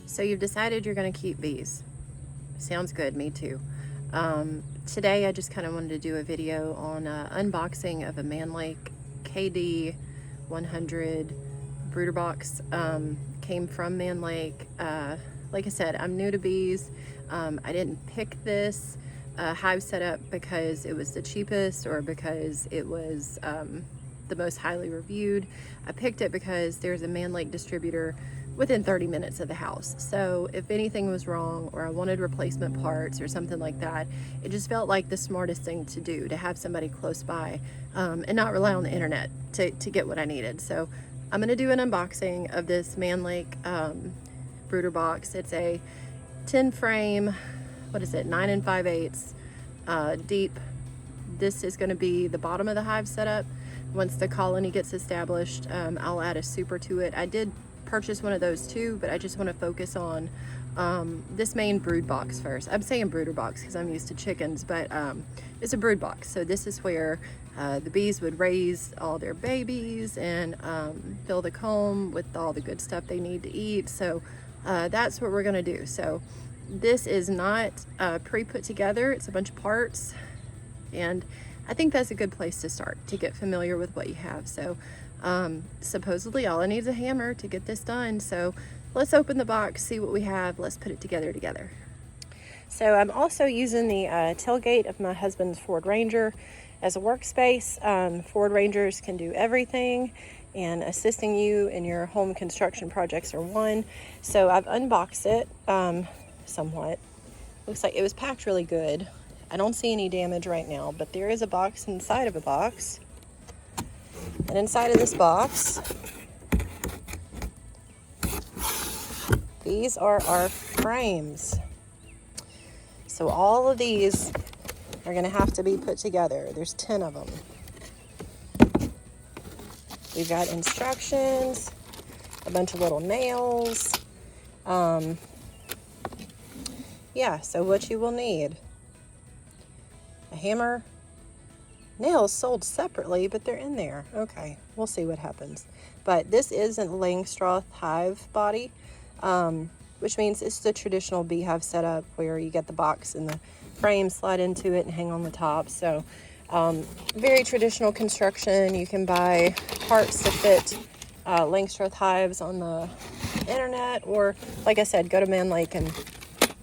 So you've decided you're going to keep bees. Sounds good, me too. Today I just kind of wanted to do a video on unboxing of a Mann Lake KD100 brooder box. Came from Mann Lake. Like I said, I'm new to bees. I didn't pick this hive setup because it was the cheapest or because it was the most highly reviewed. I picked it because there's a Mann Lake distributor within 30 minutes of the house. So if anything was wrong or I wanted replacement parts or something like that, it just felt like the smartest thing to do, to have somebody close by and not rely on the internet to get what I needed. So I'm gonna do an unboxing of this Mann Lake brooder box. It's a 10 frame, what is it, 9 5/8 deep. This is gonna be the bottom of the hive setup. Once the colony gets established, I'll add a super to it. I did purchase one of those too, but I just want to focus on this main brood box first. I'm saying brooder box because I'm used to chickens, but it's a brood box. So this is where the bees would raise all their babies and fill the comb with all the good stuff they need to eat. So that's what we're going to do. So this is not pre-put together. It's a bunch of parts, and I think that's a good place to start, to get familiar with what you have. So supposedly all I need is a hammer to get this done. So let's open the box, see what we have. Let's put it together. So I'm also using the tailgate of my husband's Ford Ranger as a workspace. Ford Rangers can do everything, and assisting you in your home construction projects are one. So I've unboxed it somewhat. Looks like it was packed really good. I don't see any damage right now, but there is a box inside of a box. And inside of this box, these are our frames. So all of these are going to have to be put together. There's 10 of them. We've got instructions, a bunch of little nails. Yeah, so what you will need: a hammer. Nails sold separately, but they're in there. Okay, we'll see what happens. But this isn't Langstroth hive body, which means it's the traditional beehive setup where you get the box and the frame slide into it and hang on the top. So very traditional construction. You can buy parts to fit Langstroth hives on the internet, or like I said, go to Mann Lake and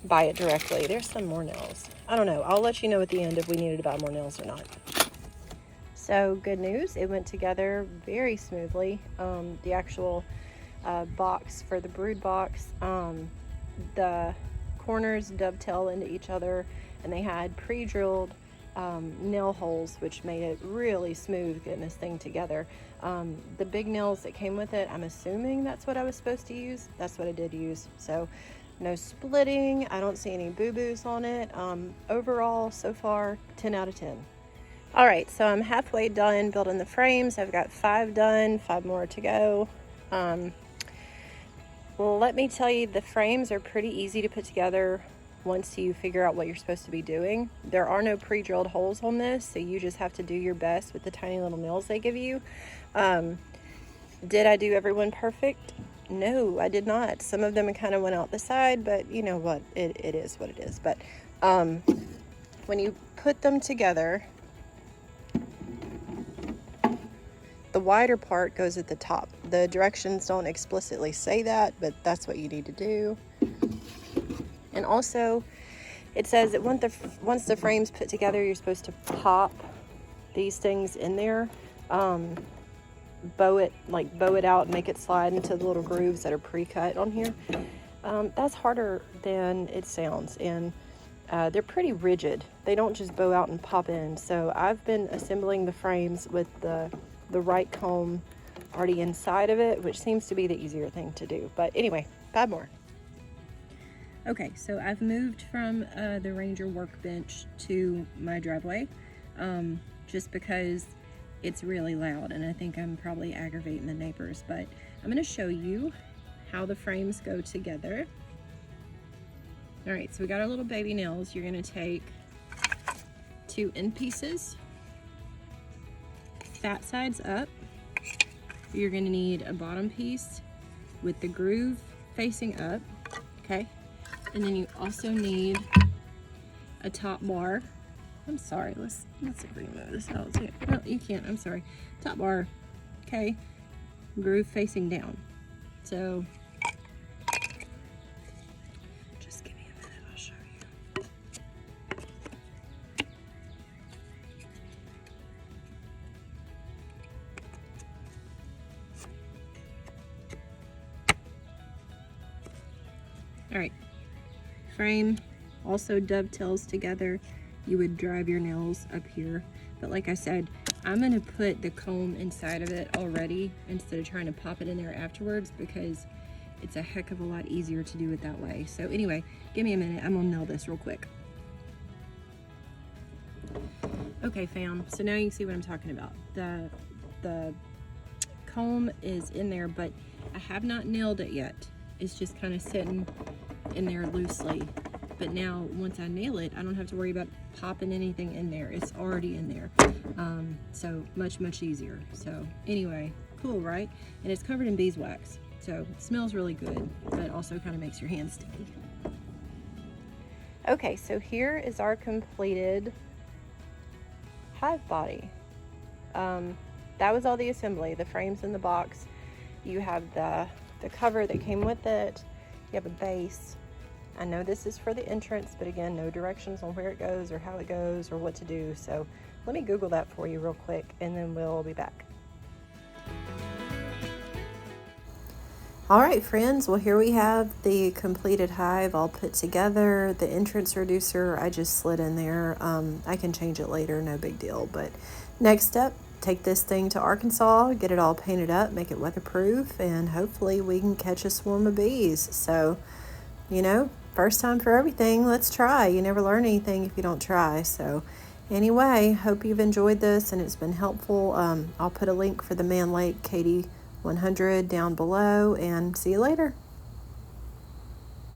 buy it directly. There's some more nails. I don't know. I'll let you know at the end if we needed to buy more nails or not. So good news, it went together very smoothly. The actual box for the brood box, the corners dovetail into each other, and they had pre-drilled nail holes, which made it really smooth getting this thing together. The big nails that came with it, I'm assuming that's what I was supposed to use. That's what I did use. So no splitting. I don't see any boo-boos on it. Overall, so far, 10 out of 10. All right, so I'm halfway done building the frames. I've got 5 done, 5 more to go. Well, let me tell you, the frames are pretty easy to put together once you figure out what you're supposed to be doing. There are no pre-drilled holes on this, so you just have to do your best with the tiny little nails they give you. Did I do everyone perfect? No, I did not. Some of them kind of went out the side, but you know what? It is what it is. But when you put them together, the wider part goes at the top. The directions don't explicitly say that, but that's what you need to do. And also, it says that once the frame's put together, you're supposed to pop these things in there, bow it out, and make it slide into the little grooves that are pre-cut on here. That's harder than it sounds, and they're pretty rigid. They don't just bow out and pop in. So I've been assembling the frames with the right comb already inside of it, which seems to be the easier thing to do. But anyway, 5 more. Okay, so I've moved from the Ranger workbench to my driveway, just because it's really loud and I think I'm probably aggravating the neighbors. But I'm going to show you how the frames go together. All right, so we got our little baby nails. You're going to take 2 end pieces, fat sides up. You're going to need a bottom piece with the groove facing up. okay? And then you also need a top bar. I'm sorry, let's remove this out. No, you can't, I'm sorry. Top bar, okay? Groove facing down. So, just give me a minute, I'll show you. All right, frame also dovetails together. You would drive your nails up here, but like I said, I'm gonna put the comb inside of it already instead of trying to pop it in there afterwards, because it's a heck of a lot easier to do it that way. So anyway, give me a minute, I'm gonna nail this real quick. Okay fam, so now you can see what I'm talking about. The comb is in there, but I have not nailed it yet. It's just kind of sitting in there loosely. But now, once I nail it, I don't have to worry about popping anything in there. It's already in there. So much easier. So anyway, cool, right? And it's covered in beeswax. So it smells really good, but also kind of makes your hands sticky. Okay, so here is our completed hive body. That was all the assembly. The frame's in the box. You have the cover that came with it. You have a base. I know this is for the entrance, but again, no directions on where it goes or how it goes or what to do. So let me Google that for you real quick and then we'll be back. All right, friends, well, here we have the completed hive all put together. The entrance reducer, I just slid in there. I can change it later, no big deal. But next step, take this thing to Arkansas, get it all painted up, make it weatherproof, and hopefully we can catch a swarm of bees. So, you know, first time for everything. Let's try. You never learn anything if you don't try. So anyway, hope you've enjoyed this and it's been helpful. I'll put a link for the Mann Lake KD100 down below, and see you later.